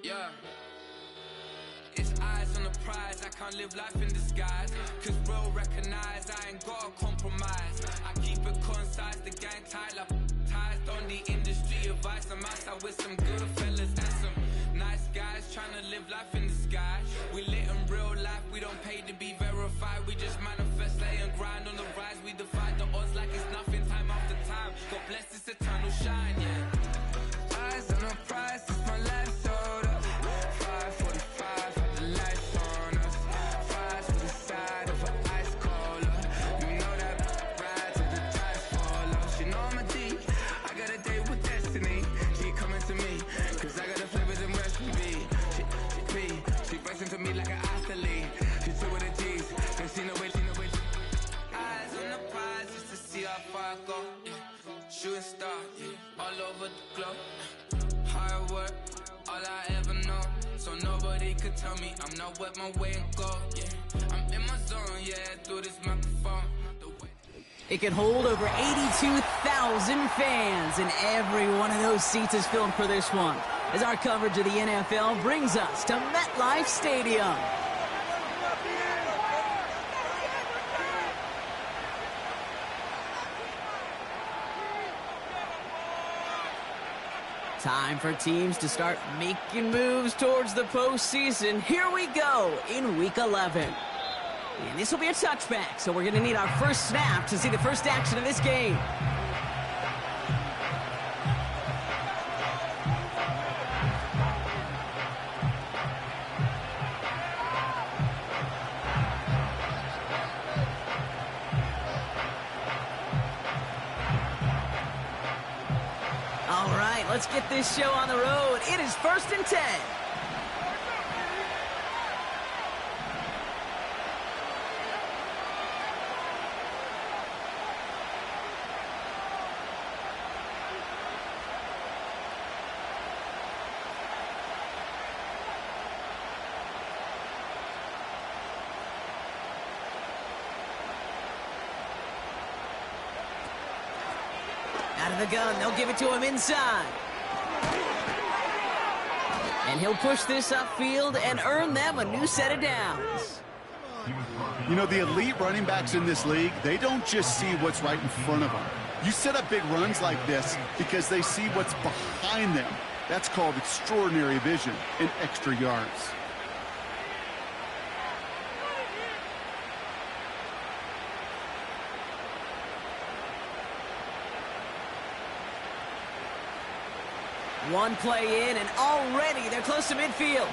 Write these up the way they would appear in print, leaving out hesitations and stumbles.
Yeah. It's eyes on the prize, I can't live life in disguise. Cause real recognize I ain't gotta compromise. I keep it concise, the gang tight like ties. On the industry advice, I'm outside with some good fellas and some nice guys trying to live life in the sky. We lit in real life, we don't pay to be verified. We just manifest, lay and grind on the rise. We defy the odds like it's nothing, time after time. God bless this eternal shine, yeah. Eyes on the prize, it's my life showed up. 5:45, had the lights on us. Fries to the side of an ice cola. You know that ride till the tires fall off. She know I'm a D, I got a date with destiny. She coming to me, cause I got the flavors and recipe. She pressing to me like an athlete. She two with the G's, then she know it. Eyes on the prize just to see how far I go. Yeah. Shooting star, yeah. All over the globe. Hard work, all I ever know. So nobody could tell me I'm not wet my way and go. Yeah, I'm in my zone, yeah, through this microphone. It can hold over 82,000 fans, and every one of those seats is filled for this one, as our coverage of the NFL brings us to MetLife Stadium. Time for teams to start making moves towards the postseason. Here we go in Week 11. And this will be a touchback, so we're going to need our first snap to see the first action of this game. All right, let's get this show on the road. It is 1st and 10. Out of the gun, they'll give it to him inside. And he'll push this upfield and earn them a new set of downs. You know, the elite running backs in this league, they don't just see what's right in front of them. You set up big runs like this because they see what's behind them. That's called extraordinary vision and extra yards. One play in, and already they're close to midfield.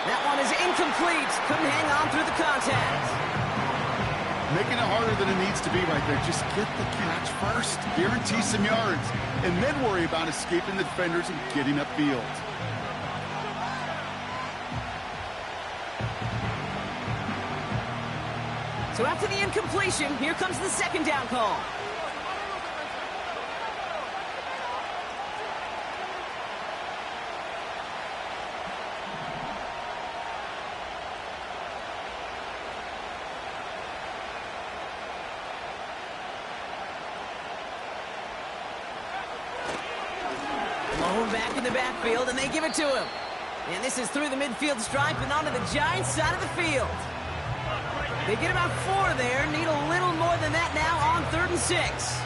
That one is incomplete. Couldn't hang on through the contact. Making it harder than it needs to be right there. Just get the catch first. Guarantee some yards. And then worry about escaping the defenders and getting upfield. So after the incompletion, here comes the second down call. Back in the backfield, and they give it to him. And this is through the midfield stripe and onto the Giants side of the field. They get about 4 there, need a little more than that now on 3rd and 6.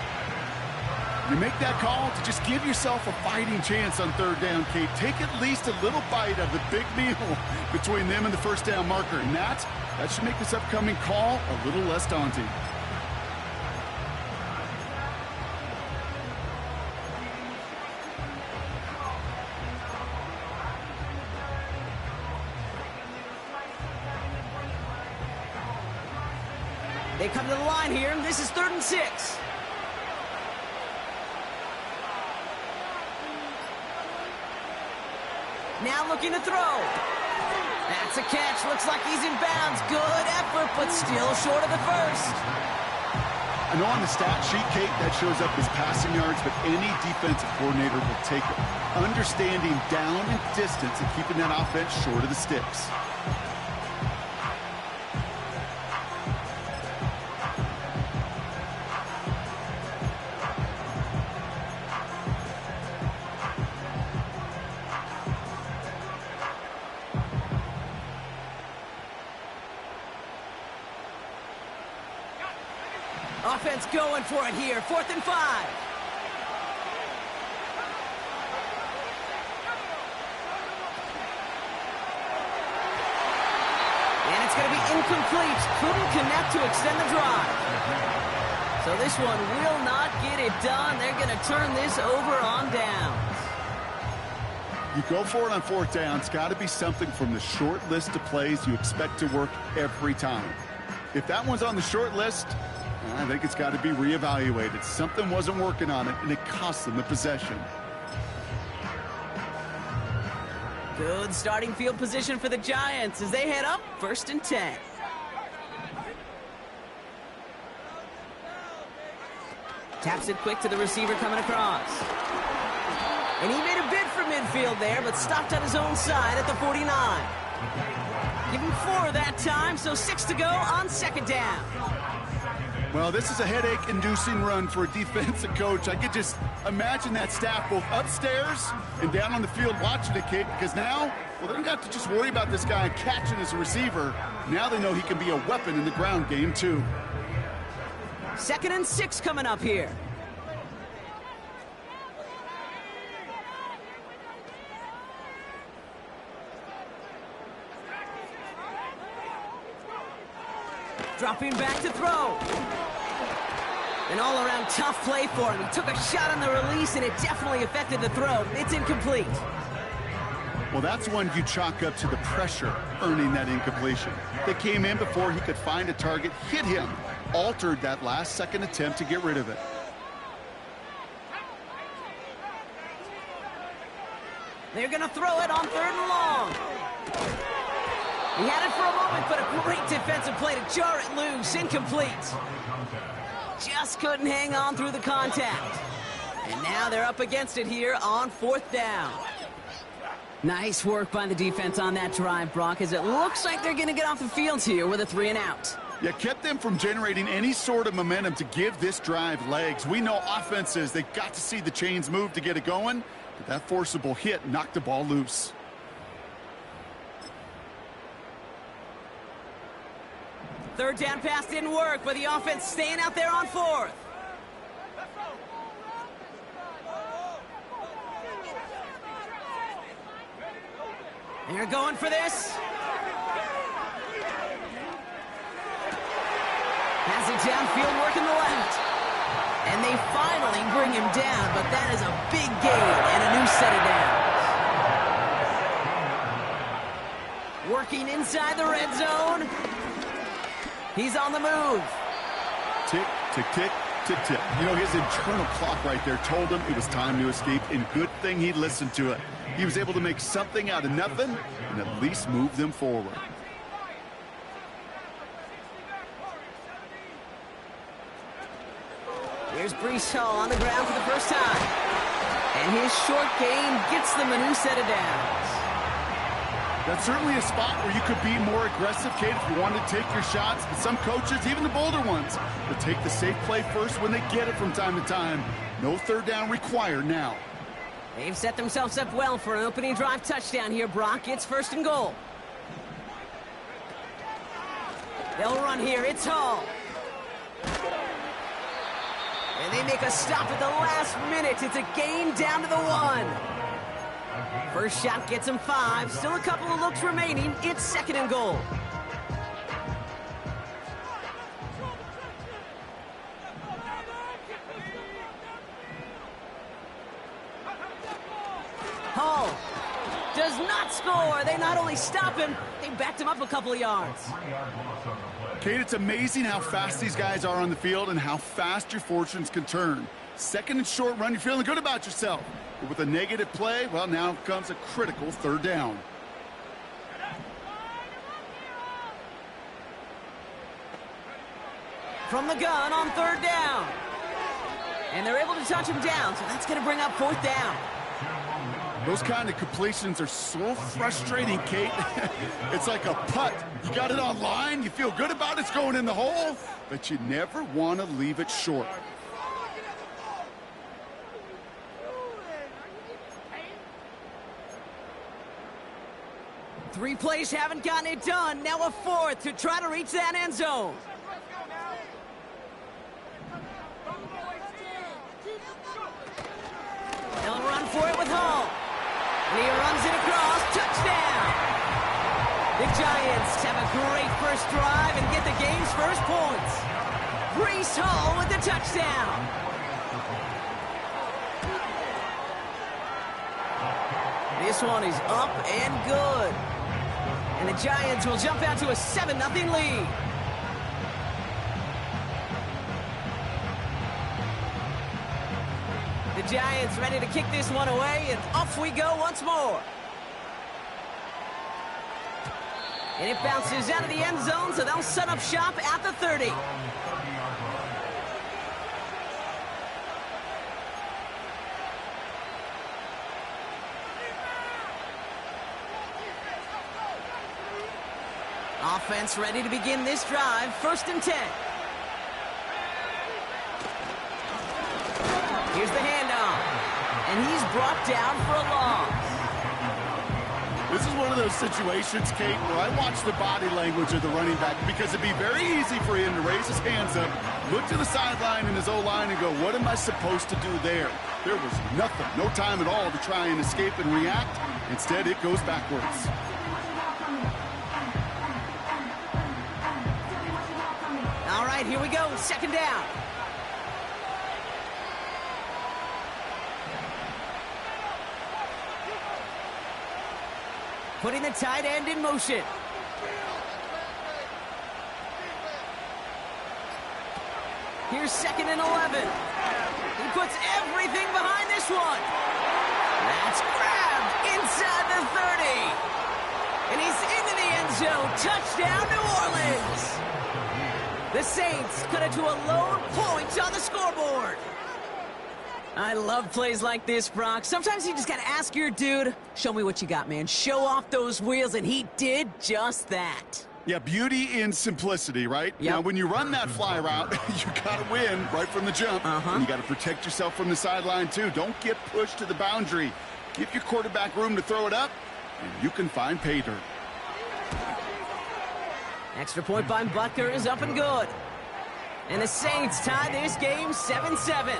You make that call to just give yourself a fighting chance on 3rd down, Kate. Take at least a little bite of the big meal between them and the first down marker. And that should make this upcoming call a little less daunting. They come to the line here, and this is 3rd and 6. Now looking to throw. That's a catch. Looks like he's in bounds. Good effort, but still short of the first. I know on the stat sheet, Kate, that shows up as passing yards, but any defensive coordinator will take it. Understanding down and distance and keeping that offense short of the sticks. Offense going for it here. 4th and 5. And it's going to be incomplete. Couldn't connect to extend the drive. So this one will not get it done. They're going to turn this over on downs. You go for it on 4th down. It's got to be something from the short list of plays you expect to work every time. If that one's on the short list, I think it's got to be reevaluated. Something wasn't working on it, and it cost them the possession. Good starting field position for the Giants as they head up 1st and 10. Taps it quick to the receiver coming across. And he made a bid for midfield there, but stopped on his own side at the 49. Give him 4 that time, so 6 to go on 2nd down. Well, this is a headache-inducing run for a defensive coach. I could just imagine that staff both upstairs and down on the field watching it, Kate, because now, well, they don't have to just worry about this guy catching as a receiver. Now they know he can be a weapon in the ground game, too. 2nd and 6 coming up here. Dropping back to throw. An all-around tough play for him. He took a shot on the release, and it definitely affected the throw. It's incomplete. Well, that's one you chalk up to the pressure earning that incompletion. They came in before he could find a target, hit him, altered that last-second attempt to get rid of it. They're going to throw it on 3rd and long. He had it for a moment, but a great defensive play to jar it loose. Incomplete. Just couldn't hang on through the contact. And now they're up against it here on 4th down. Nice work by the defense on that drive, Brock, as it looks like they're going to get off the field here with a 3 and out. Yeah, kept them from generating any sort of momentum to give this drive legs. We know offenses, they got to see the chains move to get it going, but that forcible hit knocked the ball loose. Third down pass didn't work, but the offense staying out there on 4th. They're going for this. Has it downfield, working the left. And they finally bring him down, but that is a big gain and a new set of downs. Working inside the red zone. He's on the move. Tick, tick, tick, tick, tick. You know, his internal clock right there told him it was time to escape, and good thing he listened to it. He was able to make something out of nothing and at least move them forward. Here's Breece Hall on the ground for the first time. And his short gain gets them a new set of downs. That's certainly a spot where you could be more aggressive, Kate, if you wanted to take your shots. But some coaches, even the bolder ones, will take the safe play first when they get it from time to time. No 3rd down required now. They've set themselves up well for an opening drive touchdown here, Brock. It's 1st and goal. They'll run here. It's Hall. And they make a stop at the last minute. It's a gain down to the 1. First shot gets him 5. Still a couple of looks remaining. It's 2nd and goal. Hall does not score. They not only stop him, they backed him up a couple of yards. Kate, it's amazing how fast these guys are on the field and how fast your fortunes can turn. 2nd and short run, you're feeling good about yourself. But with a negative play, well, now comes a critical 3rd down. from the gun on 3rd down. And they're able to touch him down, so that's going to bring up 4th down. Those kind of completions are so frustrating, Kate. It's like a putt. You got it on line, you feel good about it's going in the hole, but you never want to leave it short. Three plays haven't gotten it done. Now a 4th to try to reach that end zone. They'll run for it with Hall. And he runs it across. Touchdown! The Giants have a great first drive and get the game's first points. Breece Hall with the touchdown. This one is up and good. And the Giants will jump out to a 7-0 lead. The Giants ready to kick this one away, and off we go once more. And it bounces out of the end zone, so they'll set up shop at the 30. Offense ready to begin this drive. 1st and 10. Here's the handoff. And he's brought down for a loss. This is one of those situations, Kate, where I watch the body language of the running back because it'd be very easy for him to raise his hands up, look to the sideline in his O-line and go, what am I supposed to do there? There was nothing, no time at all to try and escape and react. Instead, it goes backwards. All right, here we go. 2nd down. Putting the tight end in motion. Here's 2nd and 11. He puts everything behind this one. That's grabbed inside the 30. And he's into the end zone. Touchdown, New Orleans. The Saints cut it to a lone point on the scoreboard. I love plays like this, Brock. Sometimes you just got to ask your dude, show me what you got, man. Show off those wheels, and he did just that. Yeah, beauty in simplicity, right? Yep. Now, when you run that fly route, you got to win right from the jump. And you got to protect yourself from the sideline, too. Don't get pushed to the boundary. Give your quarterback room to throw it up, and you can find pay dirt. Extra point by Butker is up and good. And the Saints tie this game 7-7.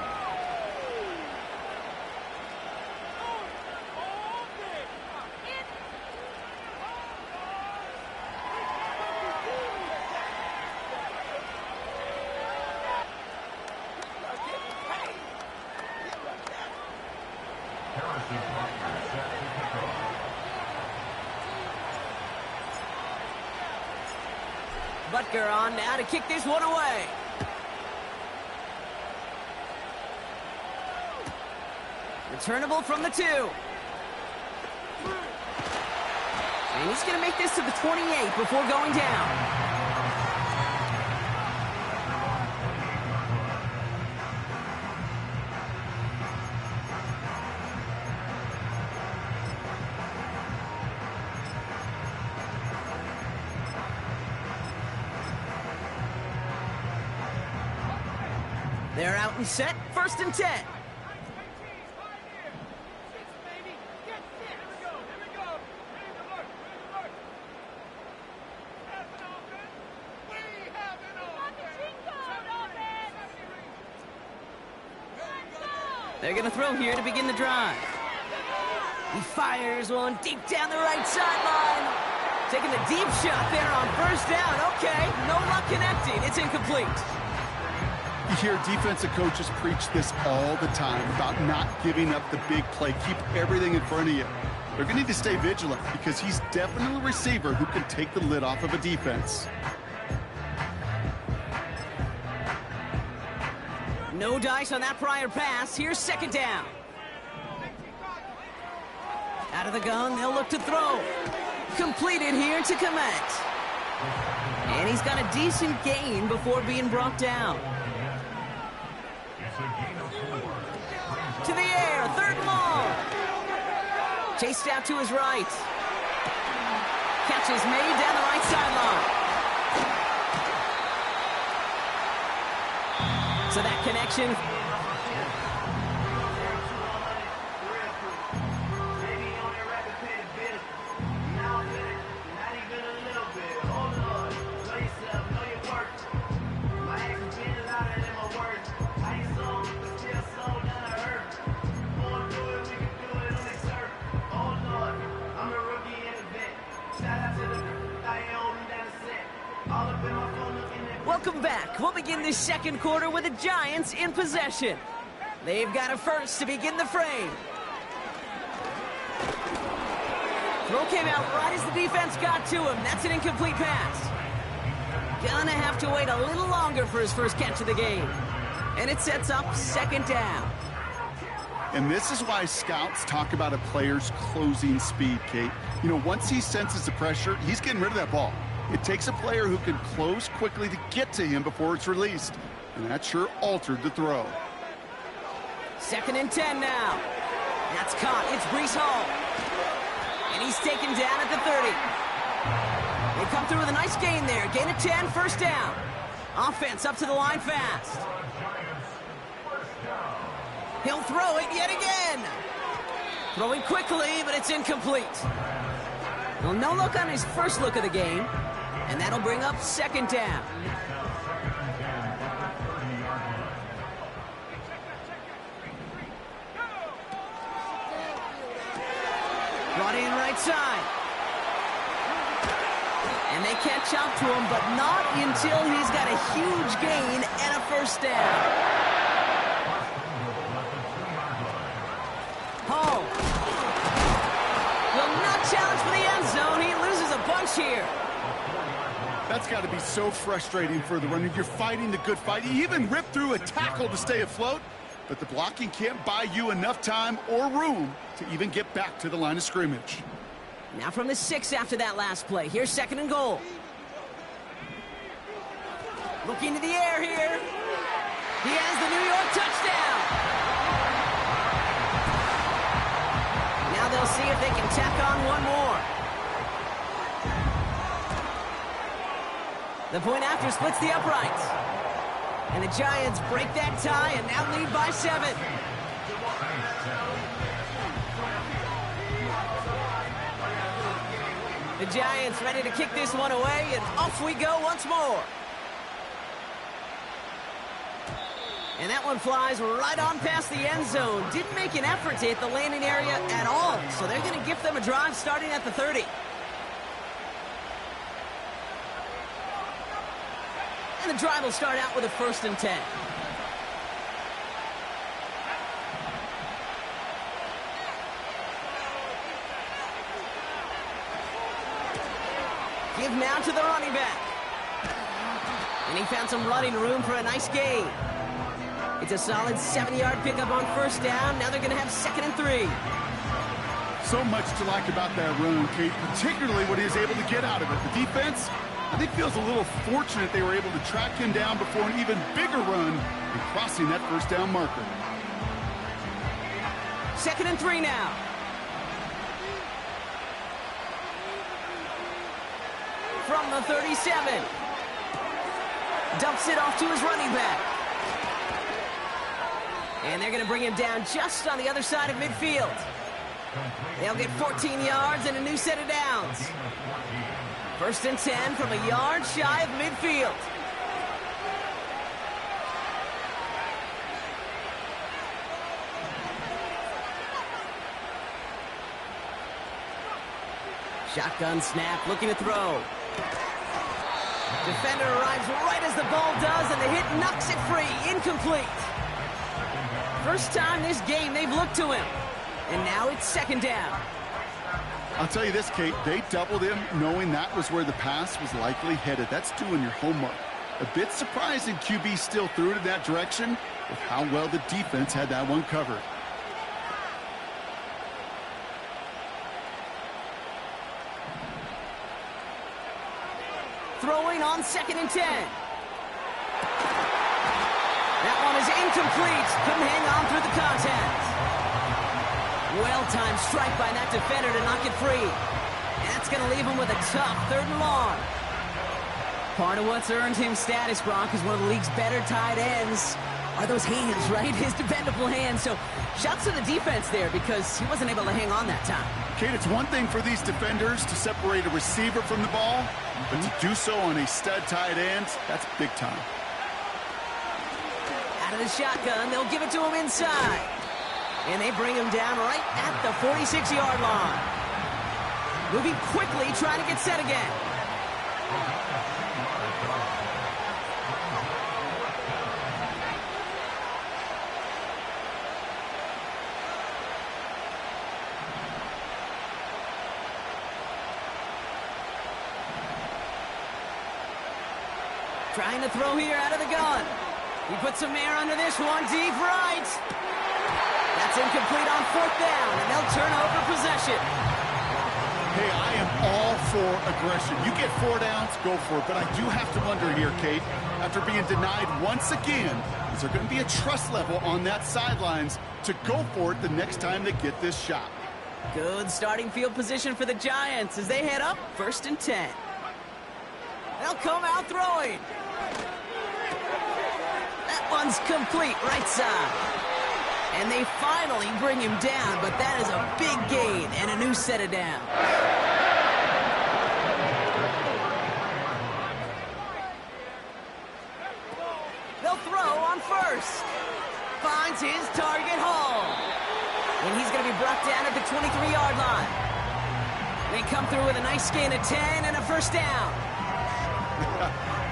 Butker on now to kick this one away. Returnable from the 2. And he's going to make this to the 28 before going down. They're out and set. 1st and 10. They're going to throw here to begin the drive. He fires one deep down the right sideline. Taking the deep shot there on 1st down. Okay, no luck connecting. It's incomplete. You hear defensive coaches preach this all the time about not giving up the big play. Keep everything in front of you. They're going to need to stay vigilant because he's definitely a receiver who can take the lid off of a defense. No dice on that prior pass. Here's 2nd down. Out of the gun, they'll look to throw. Completed here to Komet. And he's got a decent gain before being brought down. To the air, third and long. Chased out to his right. Catch is made down the right sideline. So that connection. Welcome back. We'll begin this second quarter with the Giants in possession. They've got a first to begin the frame. Throw came out right as the defense got to him. That's an incomplete pass. Gonna have to wait a little longer for his first catch of the game. And it sets up second down. And this is why scouts talk about a player's closing speed, Kate. You know, once he senses the pressure, he's getting rid of that ball. It takes a player who can close quickly to get to him before it's released. And that sure altered the throw. 2nd and 10 now. That's caught. It's Breece Hall. And he's taken down at the 30. They come through with a nice gain there. Gain of 10, first down. Offense up to the line fast. He'll throw it yet again. Throwing quickly, but it's incomplete. Well, no look on his first look of the game. And that'll bring up second down. Brought in right side. And they catch up to him, but not until he's got a huge gain and a first down. Hall. Will not challenge for the end zone. He loses a bunch here. That's got to be so frustrating for the runner. You're fighting the good fight. You even ripped through a tackle to stay afloat, but the blocking can't buy you enough time or room to even get back to the line of scrimmage. Now from the 6 after that last play. Here's 2nd and goal. Looking to the air here. He has the New York touchdown. Now they'll see if they can tack on one more. The point after splits the uprights. And the Giants break that tie and now lead by 7. The Giants ready to kick this one away, and off we go once more. And that one flies right on past the end zone. Didn't make an effort to hit the landing area at all, so they're going to gift them a drive starting at the 30. And the drive will start out with a 1st and 10. Give now to the running back. And he found some running room for a nice gain. It's a solid 70-yard pickup on first down. Now they're going to have 2nd and 3. So much to like about that run, Kate, particularly what he was able to get out of it. The defense, I think, feels a little fortunate they were able to track him down before an even bigger run and crossing that first down marker. 2nd and 3 now. From the 37. Dumps it off to his running back. And they're going to bring him down just on the other side of midfield. They'll get 14 yards and a new set of downs. 1st and 10 from a yard shy of midfield. Shotgun snap, looking to throw. Defender arrives right as the ball does, and the hit knocks it free. Incomplete. First time this game they've looked to him. And now it's 2nd down. I'll tell you this, Kate, they doubled him knowing that was where the pass was likely headed. That's doing your homework. A bit surprising QB still threw it in that direction with how well the defense had that one covered. Throwing on 2nd and 10. That one is incomplete. Couldn't hang on through the contact. Well-timed strike by that defender to knock it free. And that's going to leave him with a tough 3rd and long. Part of what's earned him status, Brock, is one of the league's better tight ends. Are those hands, right? His dependable hands. So shouts to the defense there because he wasn't able to hang on that time. Kate, it's one thing for these defenders to separate a receiver from the ball, but to do so on a stud tight end, that's big time. Out of the shotgun, they'll give it to him inside. And they bring him down right at the 46-yard line. Moving quickly, trying to get set again. Trying to throw here out of the gun. He puts some air under this one, deep right. That's incomplete on 4th down, and they'll turn over possession. Hey, I am all for aggression. You get 4 downs, go for it. But I do have to wonder here, Kate, after being denied once again, is there going to be a trust level on that sidelines to go for it the next time they get this shot? Good starting field position for the Giants as they head up 1st and 10. They'll come out throwing. That one's complete, right side. And they finally bring him down, but that is a big gain and a new set of downs. They'll throw on 1st. Finds his target, Hall. And he's going to be brought down at the 23-yard line. They come through with a nice gain of 10 and a 1st down.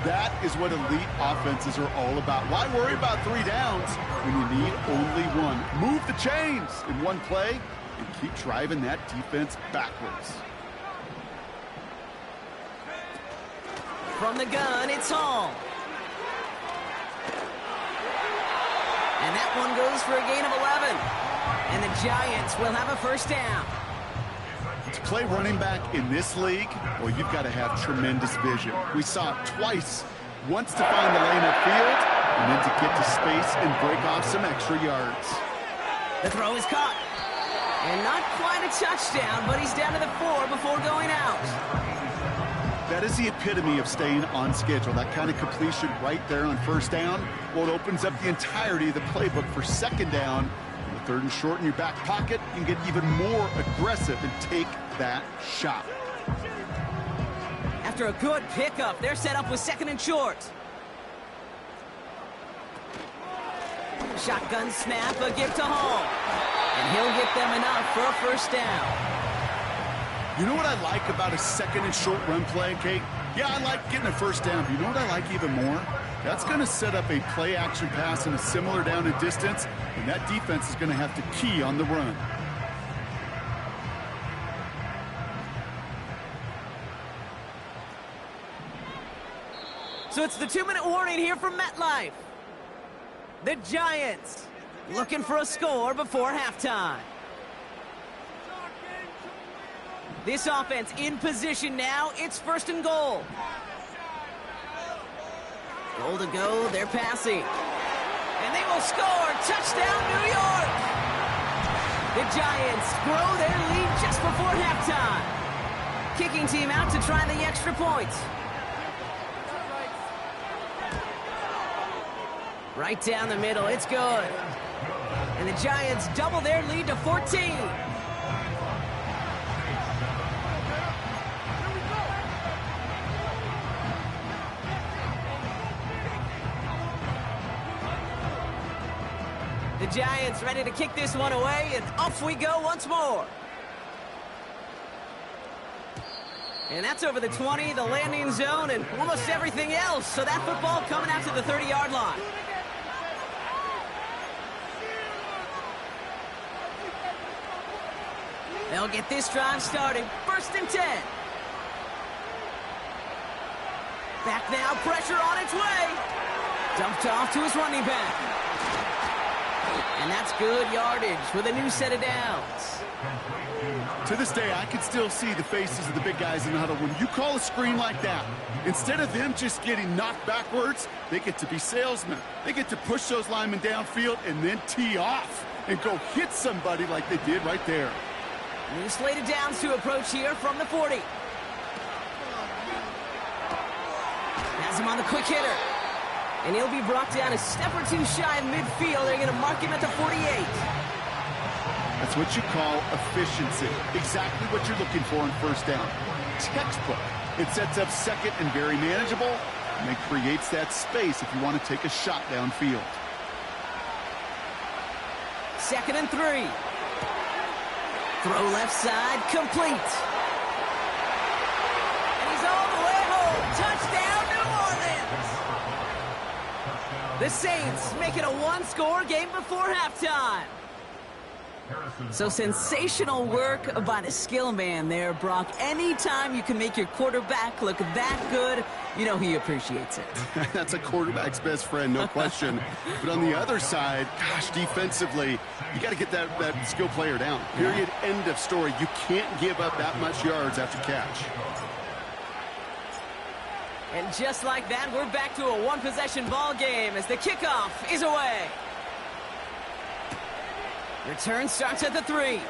That is what elite offenses are all about. Why worry about 3 downs when you need only 1? Move the chains in one play and keep driving that defense backwards. From the gun, it's Hall. And that one goes for a gain of 11. And the Giants will have a 1st down. To play running back in this league, well, you've got to have tremendous vision. We saw it twice. Once to find the lane upfield, and then to get to space and break off some extra yards. The throw is caught. And not quite a touchdown, but he's down to the 4 before going out. That is the epitome of staying on schedule. That kind of completion right there on 1st down. Well, it opens up the entirety of the playbook for 2nd down. 3rd and short in your back pocket, you can get even more aggressive and take that shot. After a good pickup, they're set up with 2nd and short. Shotgun snap, a gift to Hall. And he'll get them enough for a 1st down. You know what I like about a 2nd and short run play, Kate? Yeah, I like getting a 1st down, but you know what I like even more? That's going to set up a play-action pass in a similar down and distance, and that defense is going to have to key on the run. So it's the 2-minute warning here from MetLife. The Giants looking for a score before halftime. This offense in position now. It's 1st and goal. Goal to go, they're passing. And they will score. Touchdown, New York! The Giants grow their lead just before halftime. Kicking team out to try the extra points. Right down the middle, it's good. And the Giants double their lead to 14. The Giants ready to kick this one away, and off we go once more. And that's over the 20, the landing zone, and almost everything else. So that football coming out to the 30-yard line. They'll get this drive started. 1st and 10. Back now, pressure on its way. Dumped off to his running back. And that's good yardage with a new set of downs. To this day, I can still see the faces of the big guys in the huddle. When you call a screen like that, instead of them just getting knocked backwards, they get to be salesmen. They get to push those linemen downfield and then tee off and go hit somebody like they did right there. New slate of downs to approach here from the 40. Has him on the quick hitter. And he'll be brought down a step or two shy of midfield. They're going to mark him at the 48. That's what you call efficiency. Exactly what you're looking for on first down. Textbook. It sets up second and very manageable, and it creates that space if you want to take a shot downfield. 2nd and 3. Throw left side, complete. And he's all the way home. Touchdown, New Orleans. The Saints make it a one-score game before halftime. So sensational work by the skill man there, Brock. Anytime you can make your quarterback look that good, you know he appreciates it. That's a quarterback's best friend, no question. But on the other side, gosh, defensively, you got to get that skill player down. Period, end of story. You can't give up that much yards after catch. And just like that, we're back to a one-possession ball game as the kickoff is away. Return starts at the 3.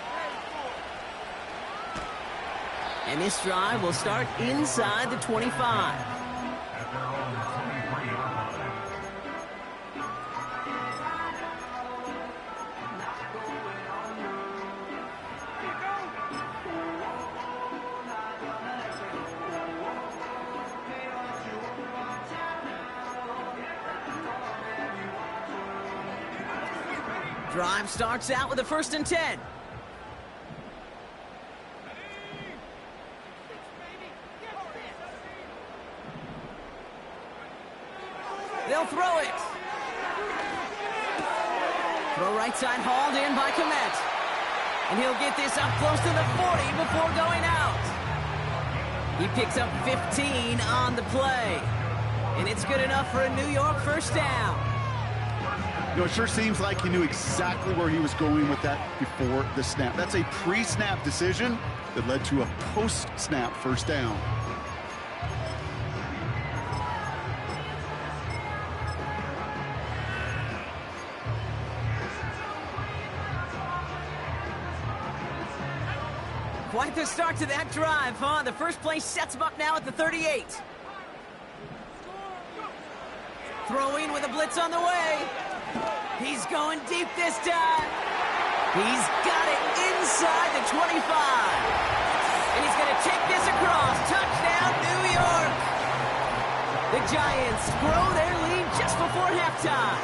And this drive will start inside the 25. Drive starts out with a 1st and 10. They'll throw it. Throw right side hauled in by Komet. And he'll get this up close to the 40 before going out. He picks up 15 on the play. And it's good enough for a New York first down. You know, it sure seems like he knew exactly where he was going with that before the snap. That's a pre-snap decision that led to a post-snap first down. Quite the start to that drive, huh? The first play sets him up now at the 38. Throwing with a blitz on the way. He's going deep this time. He's got it inside the 25. And he's going to take this across. Touchdown, New York. The Giants grow their lead just before halftime.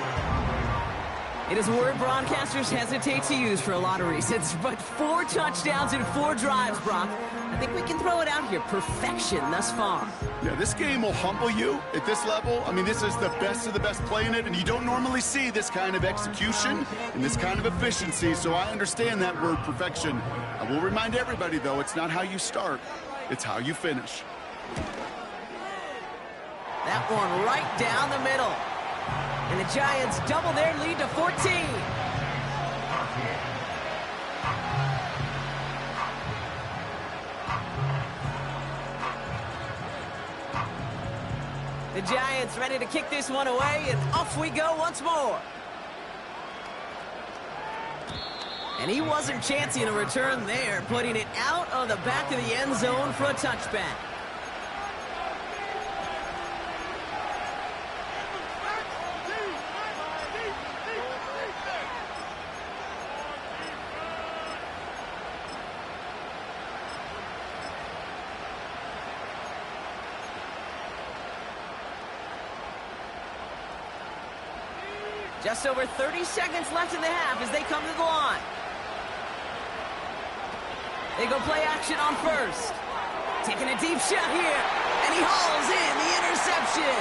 It is a word broadcasters hesitate to use for a lot of reasons, but 4 touchdowns in 4 drives, Brock. I think we can throw it out here. Perfection thus far. Yeah, this game will humble you at this level. I mean, this is the best of the best playing it, and you don't normally see this kind of execution and this kind of efficiency, so I understand that word perfection. I will remind everybody, though, it's not how you start, it's how you finish. That one right down the middle. And the Giants double their lead to 14. The Giants ready to kick this one away, and off we go once more. And he wasn't chancing a return there, putting it out of the back of the end zone for a touchback. Just over 30 seconds left in the half as they come to the line. They go play action on first. Taking a deep shot here. And he hauls in the interception.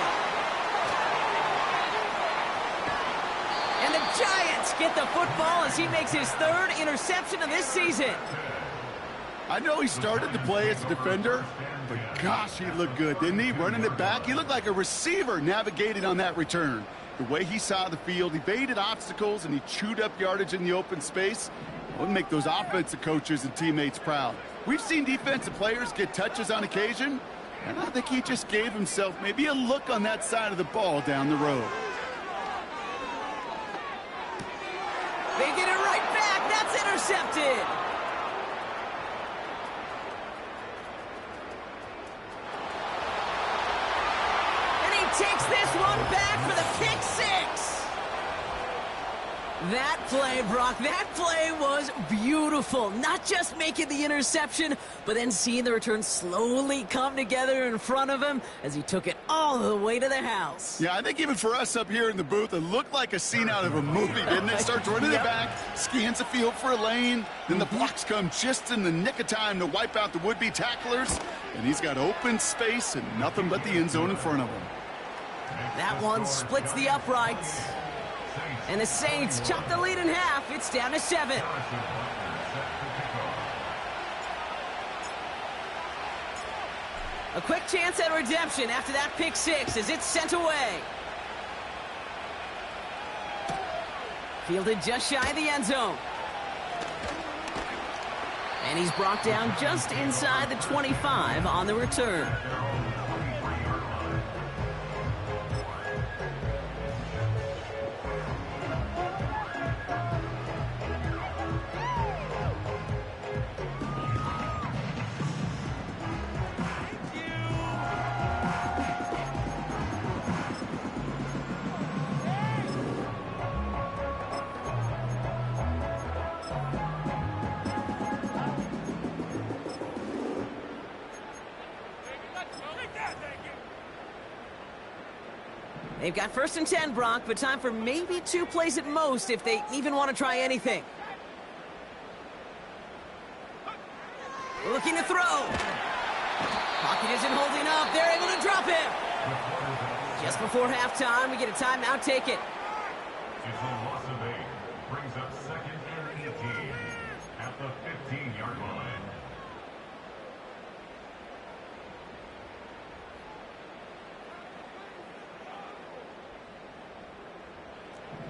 And the Giants get the football as he makes his 3rd interception of this season. I know he started the play as a defender, but gosh, he looked good, didn't he? Running it back, he looked like a receiver navigating on that return. The way he saw the field, evaded obstacles, and he chewed up yardage in the open space. It would make those offensive coaches and teammates proud. We've seen defensive players get touches on occasion, and I think he just gave himself maybe a look on that side of the ball down the road. They get it right back. That's intercepted. And he takes this one back for the pick six. That play, Brock, that play was beautiful. Not just making the interception, but then seeing the return slowly come together in front of him as he took it all the way to the house. Yeah, I think even for us up here in the booth, it looked like a scene out of a movie, didn't it? Starts running it back, scans the field for a lane, then the blocks come just in the nick of time to wipe out the would-be tacklers, and he's got open space and nothing but the end zone in front of him. That one splits the uprights. And the Saints chop the lead in half. It's down to 7. A quick chance at redemption after that pick six as it's sent away. Fielded just shy of the end zone. And he's brought down just inside the 25 on the return. They've got 1st and 10, Brock, but time for maybe 2 plays at most if they even want to try anything. Looking to throw. Pocket isn't holding up. They're able to drop him. Just before halftime, we get a timeout. Take it. It's a loss of 8. Brings up 2nd and 18 at the 15-yard line.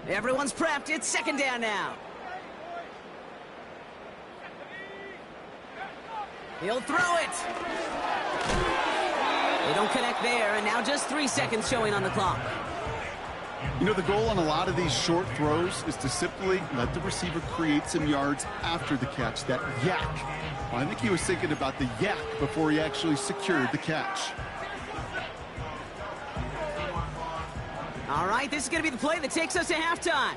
Everyone's prepped. It's 2nd down now. He'll throw it. They don't connect there, and now just 3 seconds showing on the clock. You know, the goal on a lot of these short throws is to simply let the receiver create some yards after the catch, that yak. Well, I think he was thinking about the yak before he actually secured the catch. All right, this is going to be the play that takes us to halftime.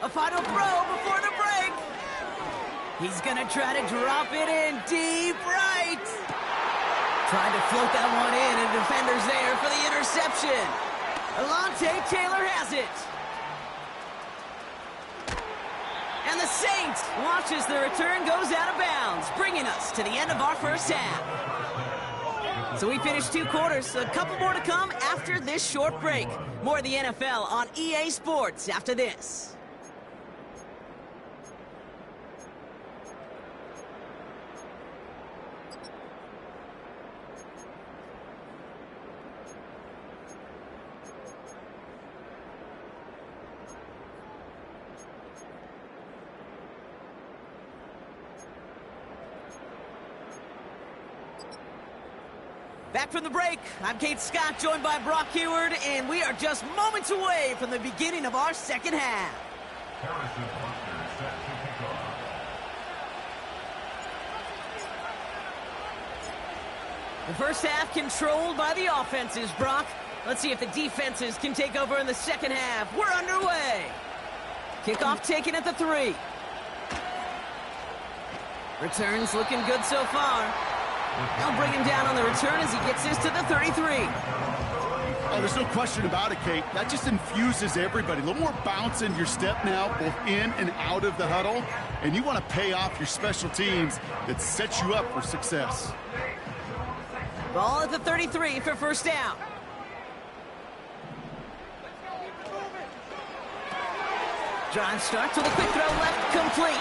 A final throw before the break. He's going to try to drop it in deep right. Tried to float that one in, and defender's there for the interception. Alontae Taylor has it. And the Saints watches the return goes out of bounds, bringing us to the end of our first half. So we finished 2 quarters, a couple more to come after this short break. More of the NFL on EA Sports after this. Back from the break, I'm Kate Scott, joined by Brock Heward, and we are just moments away from the beginning of our second half. Harrison Buckner set to kick off. The first half controlled by the offenses, Brock. Let's see if the defenses can take over in the second half. We're underway. Kickoff taken at the 3. Returns looking good so far. They'll bring him down on the return as he gets this to the 33. Oh, there's no question about it, Kate. That just infuses everybody. A little more bounce in your step now, both in and out of the huddle. And you want to pay off your special teams that sets you up for success. Ball at the 33 for first down. Drive starts with a quick throw left, complete.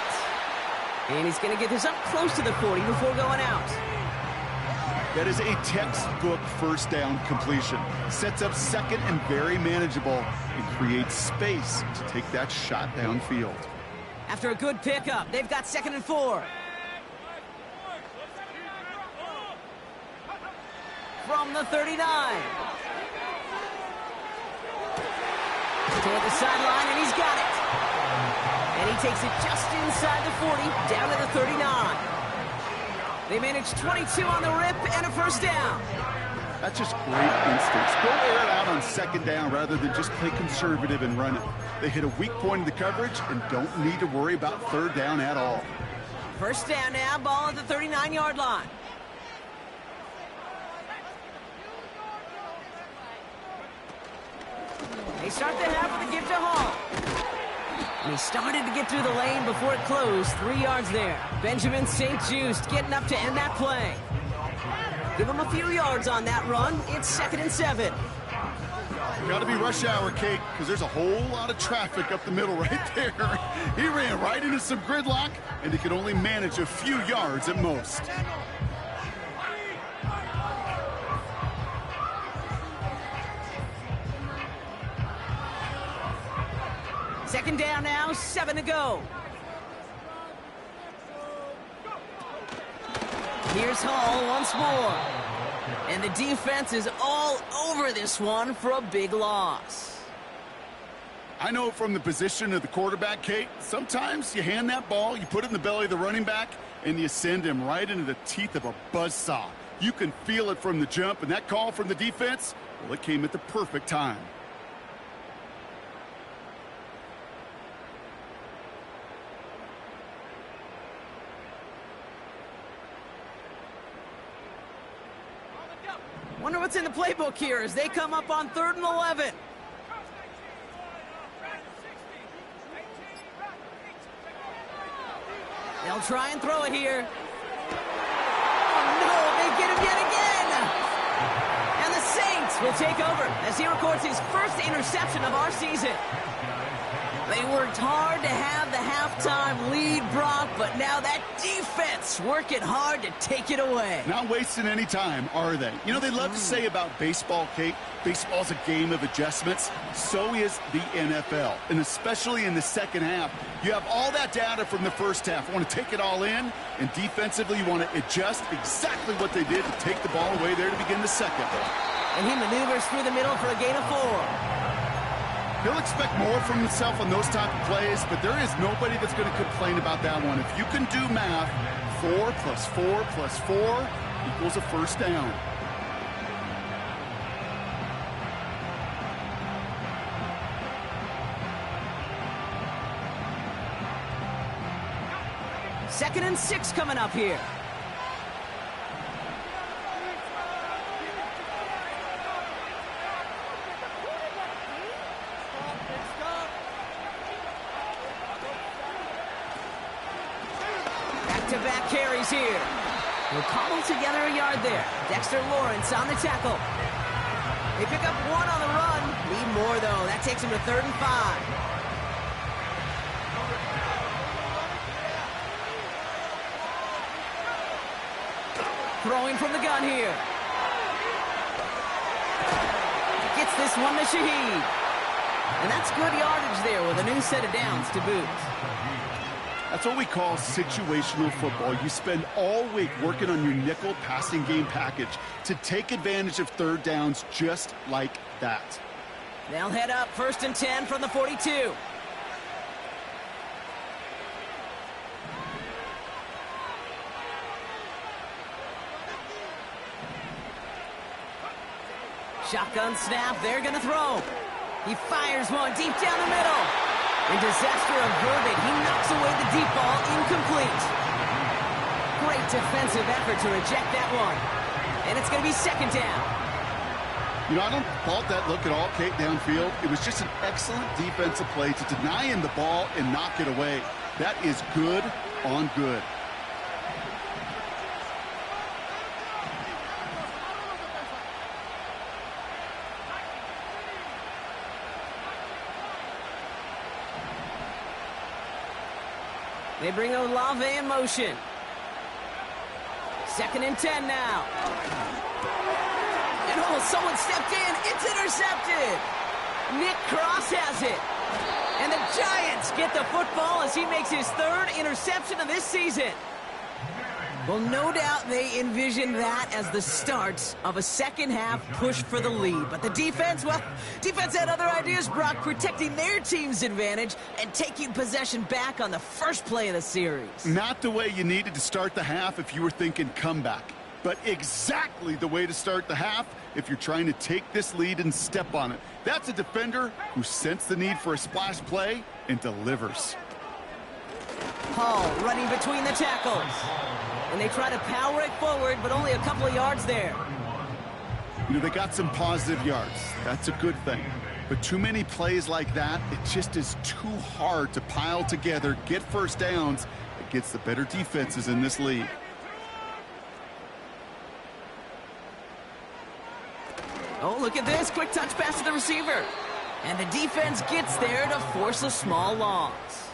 And he's going to get this up close to the 40 before going out. That is a textbook first down completion. Sets up second and very manageable and creates space to take that shot downfield. After a good pickup, they've got 2nd and 4. From the 39. Toward the sideline, and he's got it. And he takes it just inside the 40, down to the 39. They managed 22 on the rip and a first down. That's just great instincts. Go air it out on 2nd down rather than just play conservative and run it. They hit a weak point in the coverage and don't need to worry about 3rd down at all. First down now, ball at the 39-yard line. They start the half with a give to Hall. And he started to get through the lane before it closed. 3 yards there. Benjamin St. Just getting up to end that play. Give him a few yards on that run. It's 2nd and 7. Got to be rush hour, Kate, because there's a whole lot of traffic up the middle right there. He ran right into some gridlock, and he could only manage a few yards at most. Second down now, 7 to go. Here's Hall once more. And the defense is all over this one for a big loss. I know from the position of the quarterback, Kate, sometimes you hand that ball, you put it in the belly of the running back, and you send him right into the teeth of a buzzsaw. You can feel it from the jump, and that call from the defense, well, it came at the perfect time. Wonder what's in the playbook here as they come up on 3rd and 11. They'll try and throw it here. Oh no, they get him yet again! And the Saints will take over as he records his first interception of our season. They worked hard to have the halftime lead, Brock, but now that defense working hard to take it away. Not wasting any time, are they? You know, they love to say about baseball, Kate, baseball's a game of adjustments. So is the NFL, and especially in the second half. You have all that data from the first half. You want to take it all in, and defensively you want to adjust exactly what they did to take the ball away there to begin the second. And he maneuvers through the middle for a gain of 4. He'll expect more from himself on those type of plays, but there is nobody that's going to complain about that one. If you can do math, 4 plus 4 plus 4 equals a first down. Second and 6 coming up here. Back-to-back carries here. We'll cobble together a yard there. Dexter Lawrence on the tackle. They pick up 1 on the run. Need more, though. That takes them to 3rd and 5. Throwing from the gun here. Gets this one to Shaheed. And that's good yardage there with a new set of downs to boot. That's what we call situational football. You spend all week working on your nickel passing game package to take advantage of 3rd downs just like that. They'll head up 1st and 10 from the 42. Shotgun snap, they're gonna throw. He fires one deep down the middle. And disaster averted. He knocks away the deep ball, incomplete. Great defensive effort to reject that one. And it's going to be 2nd down. You know, I don't fault that look at all, Kate, downfield. It was just an excellent defensive play to deny him the ball and knock it away. That is good on good. They bring Olave in motion. 2nd and 10 now. And oh, someone stepped in. It's intercepted. Nick Cross has it. And the Giants get the football as he makes his 3rd interception of this season. Well, no doubt they envisioned that as the start of a second-half push for the lead. But the defense, well, defense had other ideas, Brock, protecting their team's advantage and taking possession back on the first play of the series. Not the way you needed to start the half if you were thinking comeback, but exactly the way to start the half if you're trying to take this lead and step on it. That's a defender who sensed the need for a splash play and delivers. Hall running between the tackles. And they try to power it forward, but only a couple of yards there. You know, they got some positive yards. That's a good thing. But too many plays like that, it just is too hard to pile together, get first downs against the better defenses in this league. Oh, look at this. Quick touch pass to the receiver. And the defense gets there to force a small loss.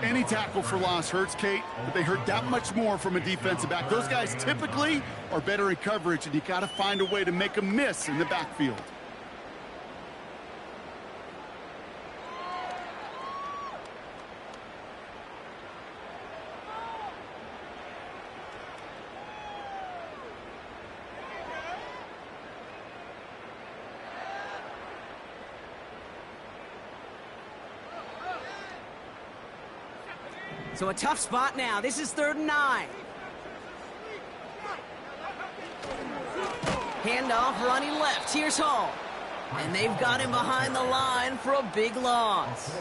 Any tackle for loss hurts, Kate, but they hurt that much more from a defensive back. Those guys typically are better in coverage, and you got to find a way to make them miss in the backfield. So a tough spot now. This is 3rd and 9. Handoff running left. Here's Hall. And they've got him behind the line for a big loss.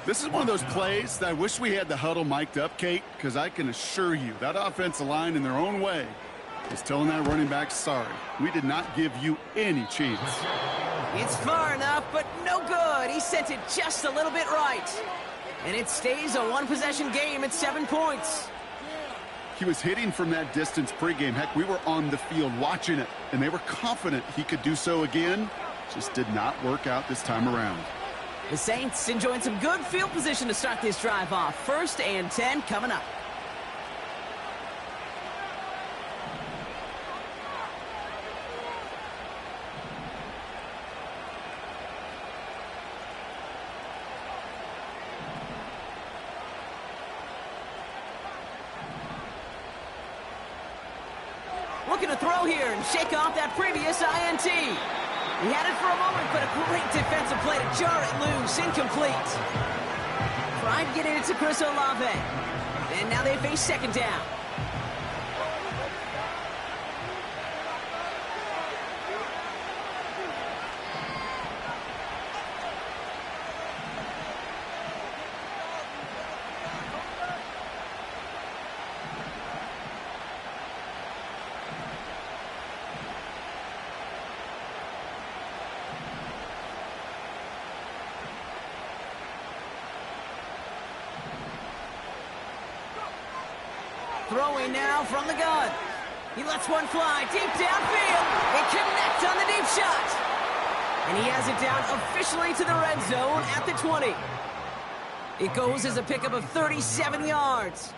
This is one of those plays that I wish we had the huddle mic'd up, Kate, because I can assure you that offensive line in their own way is telling that running back, sorry, we did not give you any chance. It's far enough, but no good. He sent it just a little bit right. And it stays a one-possession game at 7 points. He was hitting from that distance pregame. Heck, we were on the field watching it, and they were confident he could do so again. Just did not work out this time around. The Saints enjoying some good field position to start this drive off. 1st and 10 coming up. Looking to throw here and shake off that previous INT. He had it for a moment, but a great defensive play to jar it loose. Incomplete. Tried getting it to Chris Olave. And now they face 2nd down. Throwing now from the gun. He lets one fly deep downfield. They connect on the deep shot. And he has it down officially to the red zone at the 20. It goes as a pickup of 37 yards.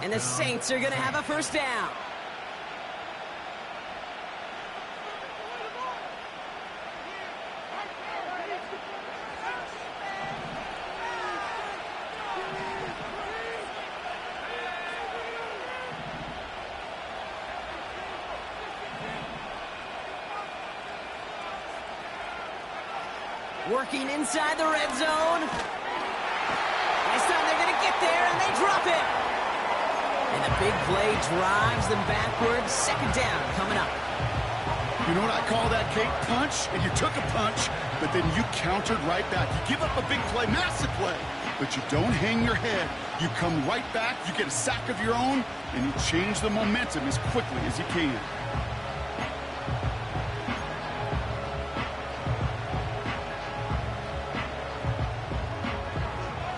And the Saints are going to have a 1st down. Working inside the red zone. This time they're going to get there, and they drop it. And the big play drives them backwards. 2nd down coming up. You know what I call that, Kate? Punch, and you took a punch, but then you countered right back. You give up a big play, massive play, but you don't hang your head. You come right back, you get a sack of your own, and you change the momentum as quickly as you can.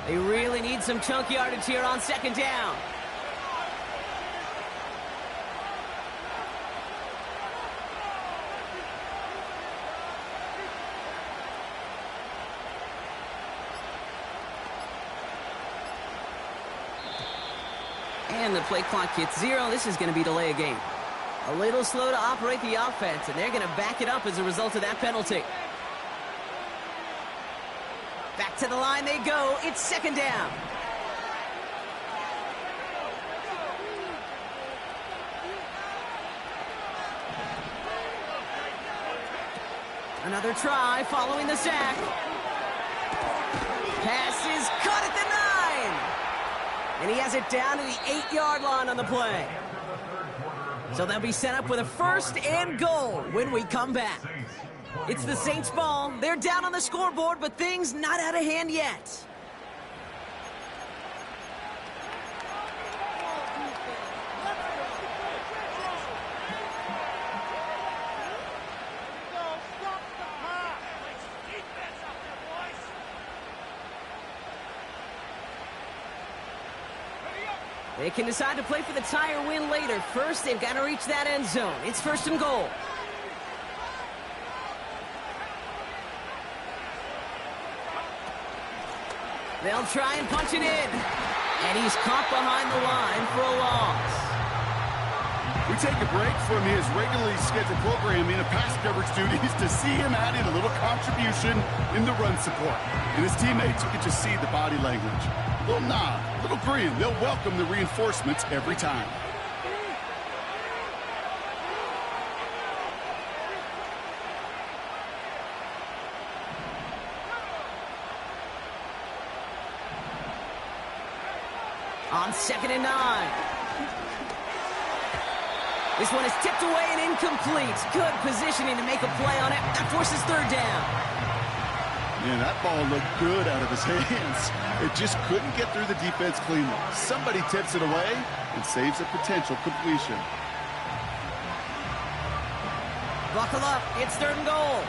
They really need some chunk yardage here on 2nd down. And the play clock hits 0. This is going to be delay a game. A little slow to operate the offense, and they're going to back it up as a result of that penalty. Back to the line they go. It's second down. Another try following the sack. Pass is caught at the 9. And he has it down to the 8-yard line on the play. So they'll be set up with a 1st and goal when we come back. It's the Saints ball. They're down on the scoreboard, but things not out of hand yet. They can decide to play for the tie or win later. First, they've got to reach that end zone. It's 1st and goal. They'll try and punch it in. And he's caught behind the line for a loss. We take a break from his regularly scheduled programming of pass coverage duties to see him add in a little contribution in the run support. And his teammates, you can just see the body language. A little nod, a little grin. They'll welcome the reinforcements every time. On 2nd and 9. This one is tipped away and incomplete. Good positioning to make a play on it. That forces 3rd down. Man, that ball looked good out of his hands. It just couldn't get through the defense cleanly. Somebody tips it away and saves a potential completion. Buckle up. It's 3rd and goal.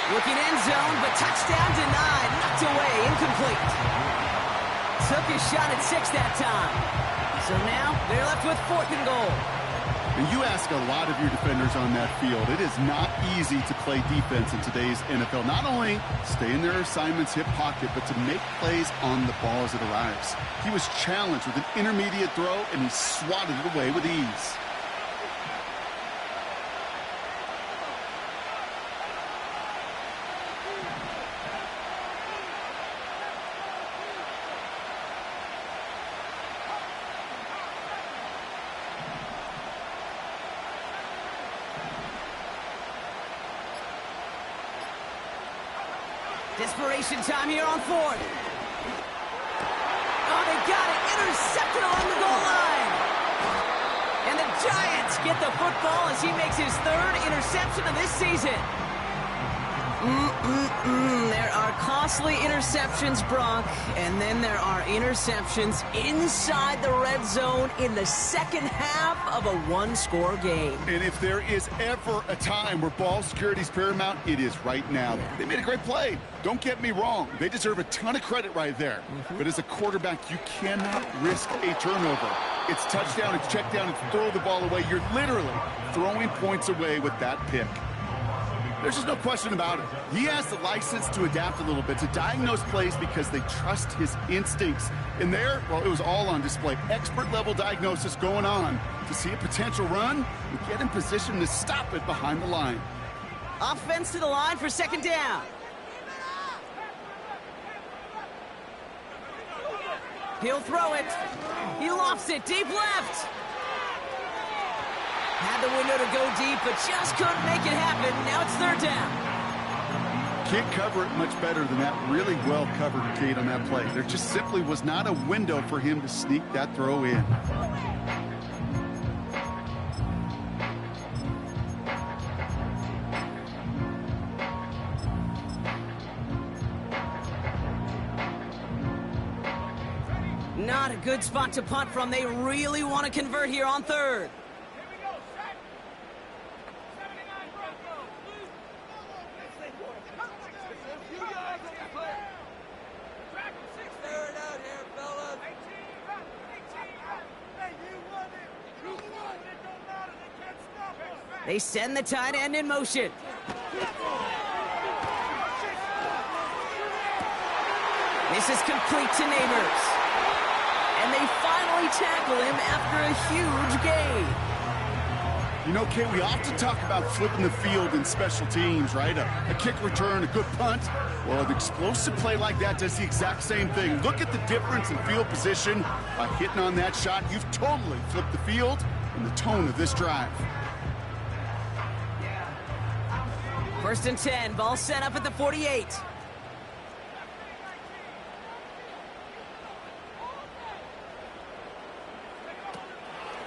Looking end zone, but touchdown denied. Knocked away, incomplete. Took his shot at 6 that time. So now they're left with 4th and goal. And you ask a lot of your defenders on that field. It is not easy to play defense in today's NFL. Not only stay in their assignment's hip pocket, but to make plays on the ball as it arrives. He was challenged with an intermediate throw, and he swatted it away with ease. Desperation time here on 4th. Oh, they got it. Intercepted along the goal line. And the Giants get the football as he makes his 3rd interception of this season. There are costly interceptions, Brock, and then there are interceptions inside the red zone in the second half of a 1-score game. And if there is ever a time where ball security is paramount, it is right now. They made a great play. Don't get me wrong. They deserve a ton of credit right there. But as a quarterback, you cannot risk a turnover. It's touchdown, it's check down, it's throw the ball away. You're literally throwing points away with that pick. There's just no question about it. He has the license to adapt a little bit, to diagnose plays because they trust his instincts. And there, well, it was all on display. Expert-level diagnosis going on to see a potential run and get in position to stop it behind the line. Offense to the line for 2nd down. He'll throw it. He lofts it deep left. Had the window to go deep, but just couldn't make it happen. Now it's 3rd down. Can't cover it much better than that really well-covered gate on that play. There just simply was not a window for him to sneak that throw in. Not a good spot to punt from. They really want to convert here on 3rd. They send the tight end in motion. This is complete to Neighbors. And they finally tackle him after a huge gain. You know, Kate, we often talk about flipping the field in special teams, right? A kick return, a good punt. Well, an explosive play like that does the exact same thing. Look at the difference in field position. By hitting on that shot, you've totally flipped the field and the tone of this drive. 1st and 10, ball set up at the 48.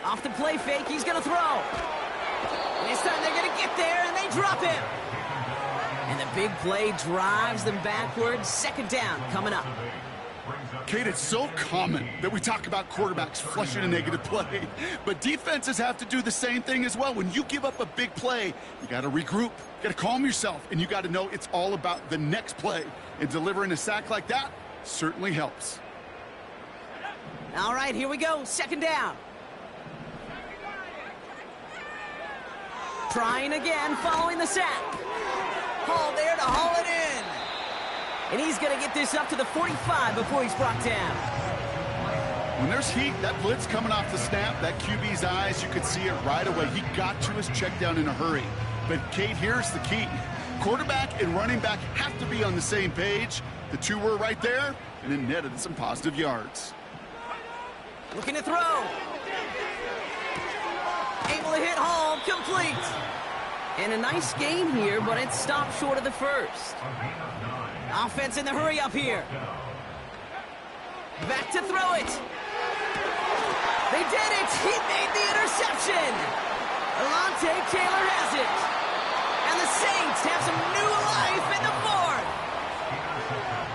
Off the play fake, he's gonna throw. This time they're gonna get there, and they drop him. And the big play drives them backwards. 2nd down coming up. Kate, it's so common that we talk about quarterbacks flushing a negative play, but defenses have to do the same thing as well. When you give up a big play, you got to regroup, you got to calm yourself, and you got to know it's all about the next play. And delivering a sack like that certainly helps. All right, here we go. 2nd down. Trying again, following the sack. Hall there to haul it in. And he's going to get this up to the 45 before he's brought down. When there's heat, that blitz coming off the snap, that QB's eyes, you could see it right away. He got to his check down in a hurry. But, Kate, here's the key. Quarterback and running back have to be on the same page. The two were right there, and it netted some positive yards. Looking to throw. Able to hit Hall, complete. And a nice gain here, but it stopped short of the first. Offense in the hurry up here. Back to throw it. They did it. He made the interception. Alontae Taylor has it. And the Saints have some new life in the 4th.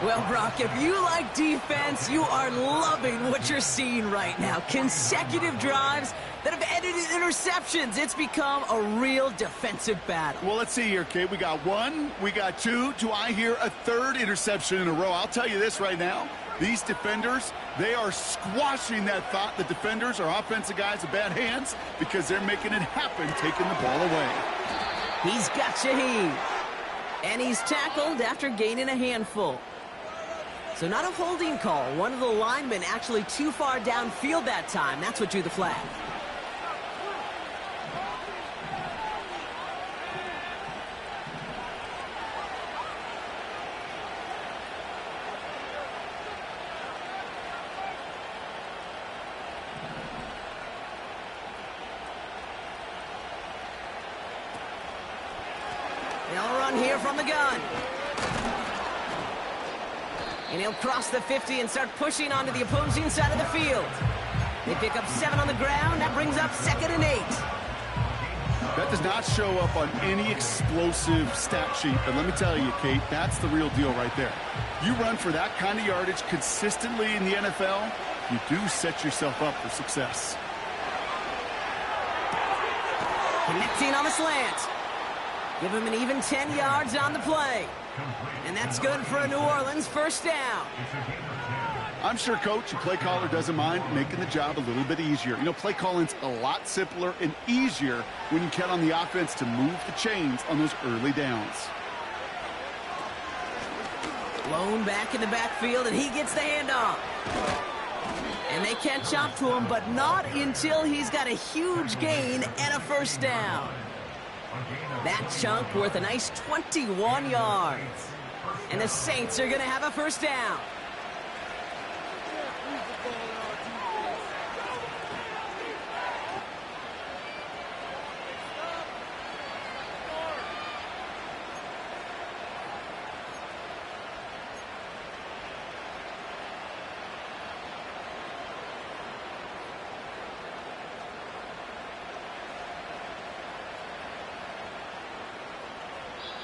Well, Brock, if you like defense, you are loving what you're seeing right now. Consecutive drives that have ended in interceptions. It's become a real defensive battle. Well, let's see here, Kate. We got 1, we got 2. Do I hear a 3rd interception in a row? I'll tell you this right now. These defenders, they are squashing that thought. The defenders are offensive guys with bad hands because they're making it happen, taking the ball away. He's got Shaheed. And he's tackled after gaining a handful. So not a holding call. One of the linemen actually too far downfield that time. That's what drew the flag. They'll run here from the gun. And he'll cross the 50 and start pushing onto the opposing side of the field. They pick up 7 on the ground. That brings up 2nd and 8. That does not show up on any explosive stat sheet. But let me tell you, Kate, that's the real deal right there. You run for that kind of yardage consistently in the NFL, you do set yourself up for success. Connecting on the slant. Give him an even 10 yards on the play. And that's good for a New Orleans 1st down. I'm sure Coach and play caller doesn't mind making the job a little bit easier. You know, play calling's a lot simpler and easier when you count on the offense to move the chains on those early downs. Blown back in the backfield, and he gets the handoff. And they catch up to him, but not until he's got a huge gain and a 1st down. That chunk worth a nice 21 yards. And the Saints are going to have a 1st down.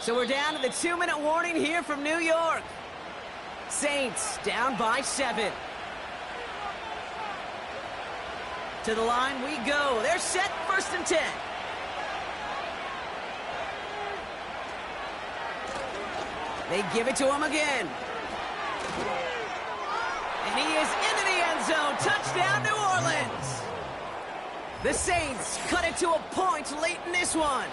So we're down to the 2-minute warning here from New York. Saints down by 7. To the line we go. They're set, 1st and 10. They give it to him again. And he is into the end zone. Touchdown, New Orleans. The Saints cut it to a point late in this one.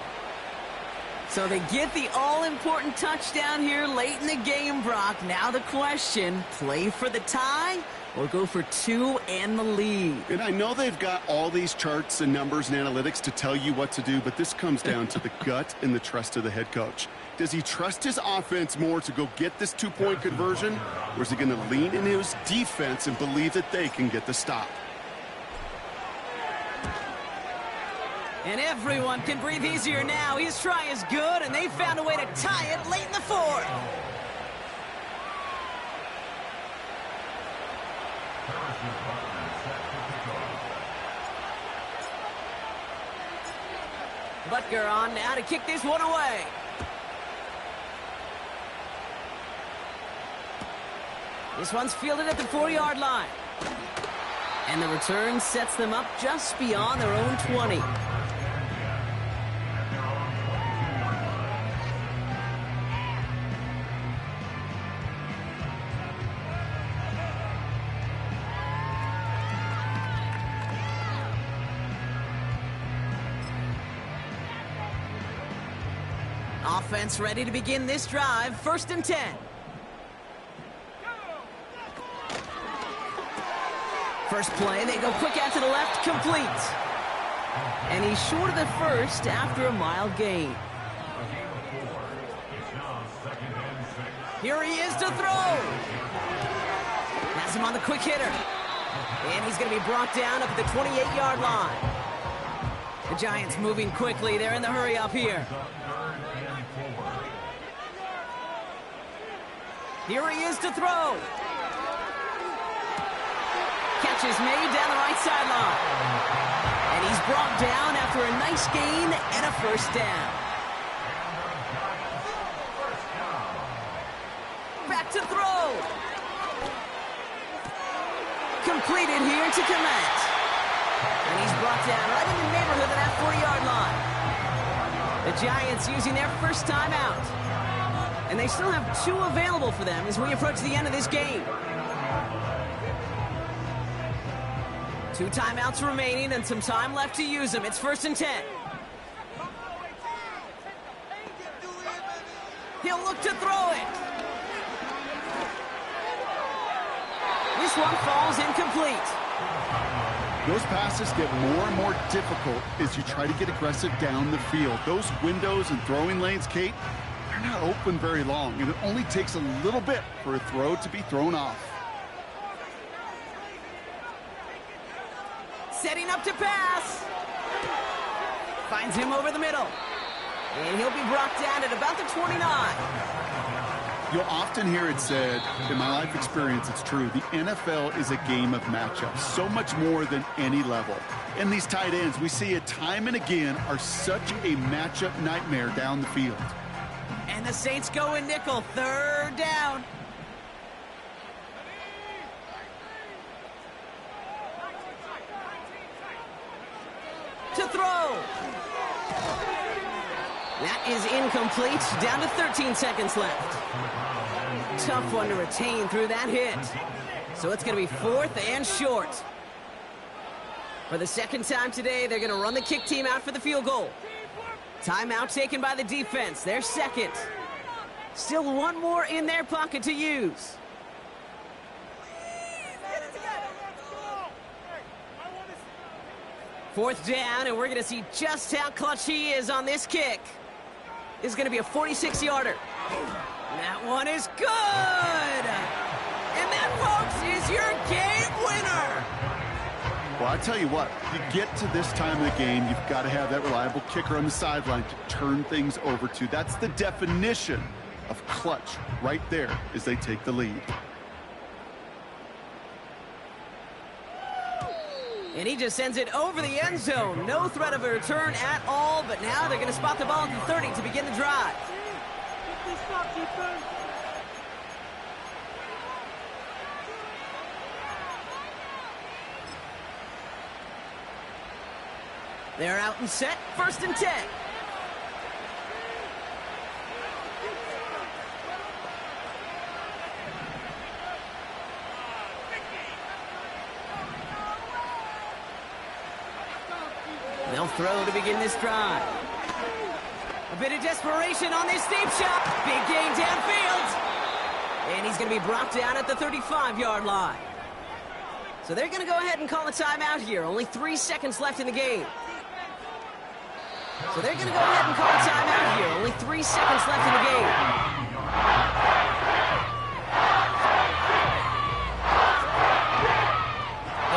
So they get the all-important touchdown here late in the game, Brock. Now the question, play for the tie or go for two and the lead? And I know they've got all these charts and numbers and analytics to tell you what to do, but this comes down to the gut and the trust of the head coach. Does he trust his offense more to go get this two-point conversion, or is he going to lean into his defense and believe that they can get the stop? And everyone can breathe easier now. His try is good, and they found a way to tie it late in the fourth. Butker on now to kick this one away. This one's fielded at the 4-yard line. And the return sets them up just beyond their own 20. Offense ready to begin this drive. 1st and 10. First play, they go quick out to the left, complete. And he's short of the first after a mile gain. Here he is to throw. Has him on the quick hitter. And he's going to be brought down up at the 28-yard line. The Giants moving quickly. They're in the hurry up here. Here he is to throw. Catch is made down the right sideline. And he's brought down after a nice gain and a first down. Back to throw. Completed here to Komet. And he's brought down right in the neighborhood of that 40-yard line. The Giants using their first timeout. And they still have 2 available for them as we approach the end of this game. 2 timeouts remaining and some time left to use them. It's 1st and 10. He'll look to throw it. This one falls incomplete. Those passes get more and more difficult as you try to get aggressive down the field. Those windows and throwing lanes, Kate, they're not open very long, and it only takes a little bit for a throw to be thrown off. Setting up to pass. Finds him over the middle. And he'll be brought down at about the 29. You'll often hear it said, in my life experience, it's true, the NFL is a game of matchups, so much more than any level. And these tight ends, we see it time and again, are such a matchup nightmare down the field. And the Saints go in nickel. 3rd down. To throw. That is incomplete. Down to 13 seconds left. Tough one to retain through that hit. So it's going to be 4th and short. For the second time today, they're going to run the kick team out for the field goal. Timeout taken by the defense. Their second. Still 1 more in their pocket to use. Fourth down, and we're going to see just how clutch he is on this kick. This is going to be a 46-yarder. That one is good! And that, folks, is your game winner! Well, I tell you what, you get to this time of the game, you've got to have that reliable kicker on the sideline to turn things over to. That's the definition of clutch right there as they take the lead. And he just sends it over the end zone. No threat of a return at all, but now they're going to spot the ball at the 30 to begin the drive. They're out and set. 1st and 10. They'll throw to begin this drive. A bit of desperation on this deep shot. Big gain downfield. And he's going to be brought down at the 35-yard line. So they're going to go ahead and call a timeout here. Only 3 seconds left in the game. So they're going to go ahead and call a timeout here. Only 3 seconds left in the game.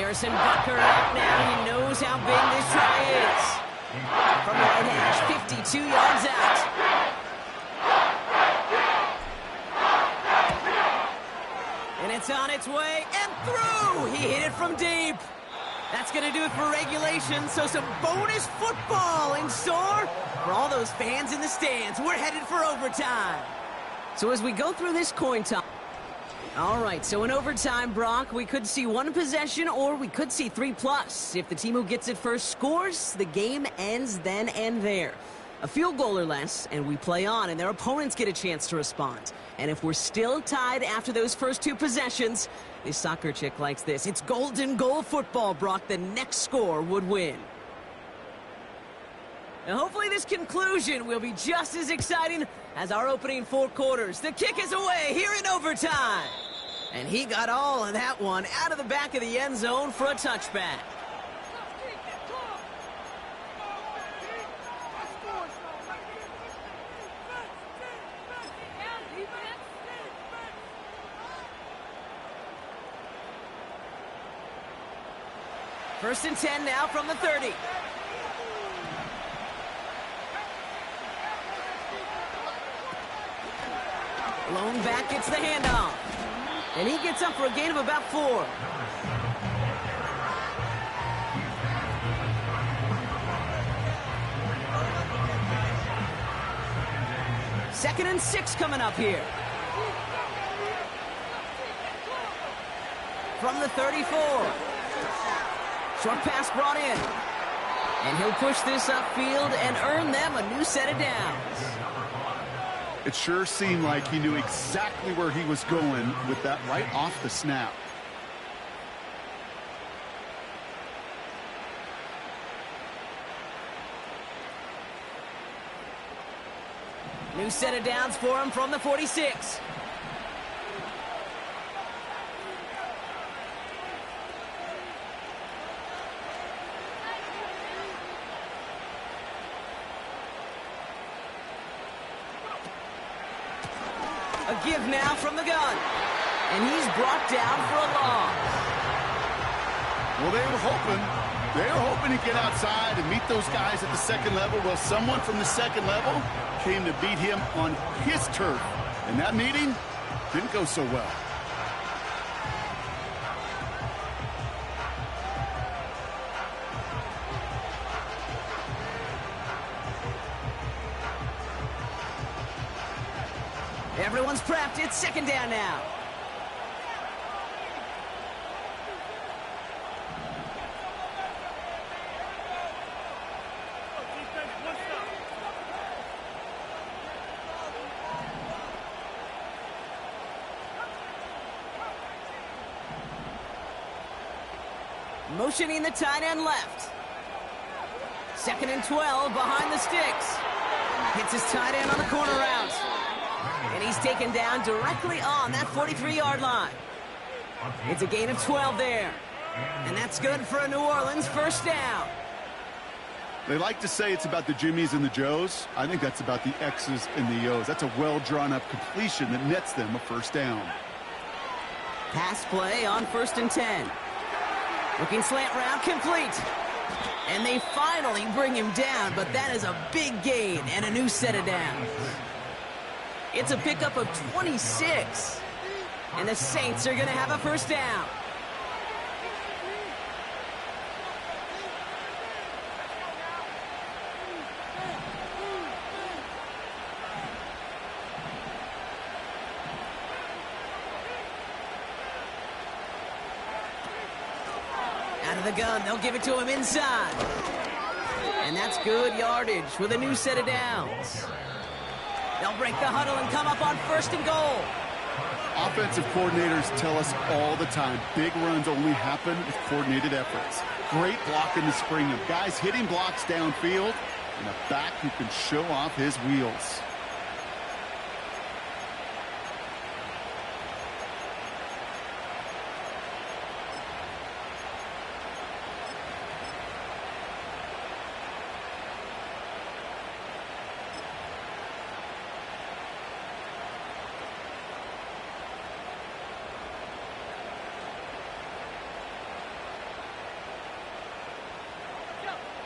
Harrison Butker out now. He knows how big this try is. From the right hash, 52 yards out. And it's on its way and through. He hit it from deep. That's going to do it for regulation, so some bonus football in store for all those fans in the stands. We're headed for overtime. So as we go through this coin toss, all right, so in overtime, Brock, we could see one possession or we could see 3+. If the team who gets it first scores, the game ends then and there. A field goal or less, and we play on, and their opponents get a chance to respond. And if we're still tied after those first 2 possessions, this soccer chick likes this. It's golden goal football, Brock. The next score would win. And hopefully this conclusion will be just as exciting as our opening 4 quarters. The kick is away here in overtime. And he got all of that one out of the back of the end zone for a touchback. First and 10 now from the 30. Lone back gets the handoff. And he gets up for a gain of about 4. Second and 6 coming up here. From the 34. Short pass brought in. And he'll push this upfield and earn them a new set of downs. It sure seemed like he knew exactly where he was going with that right off the snap. New set of downs for him from the 46. A give now from the gun. And he's brought down for a loss. Well, they were hoping to get outside and meet those guys at the second level. Well, someone from the second level came to beat him on his turf. And that meeting didn't go so well. Everyone's prepped. It's second down now. Motioning the tight end left. Second and 12 behind the sticks. Hits his tight end on the corner route. And he's taken down directly on that 43-yard line. It's a gain of 12 there. And that's good for a New Orleans first down. They like to say it's about the Jimmies and the Joes. I think that's about the X's and the O's. That's a well-drawn-up completion that nets them a first down. Pass play on first and 10. Looking slant route complete. And they finally bring him down, but that is a big gain and a new set of downs. It's a pickup of 26. And the Saints are going to have a first down. Out of the gun, they'll give it to him inside. And that's good yardage with a new set of downs. They'll break the huddle and come up on first and goal. Offensive coordinators tell us all the time, big runs only happen with coordinated efforts. Great blocking to spring them. Guys hitting blocks downfield, and a back who can show off his wheels.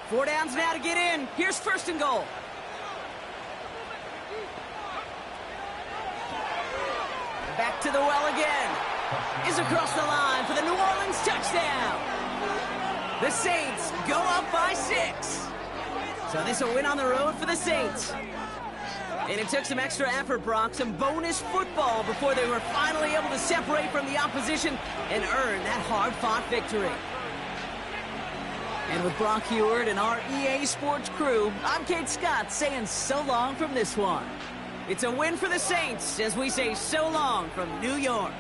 Four downs now to get in. Here's first and goal. Back to the well again. Is across the line for the New Orleans touchdown. The Saints go up by 6. So this a win on the road for the Saints. And it took some extra effort, Brock, some bonus football before they were finally able to separate from the opposition and earn that hard-fought victory. And with Brock Heward and our EA Sports crew, I'm Kate Scott saying so long from this one. It's a win for the Saints as we say so long from New York.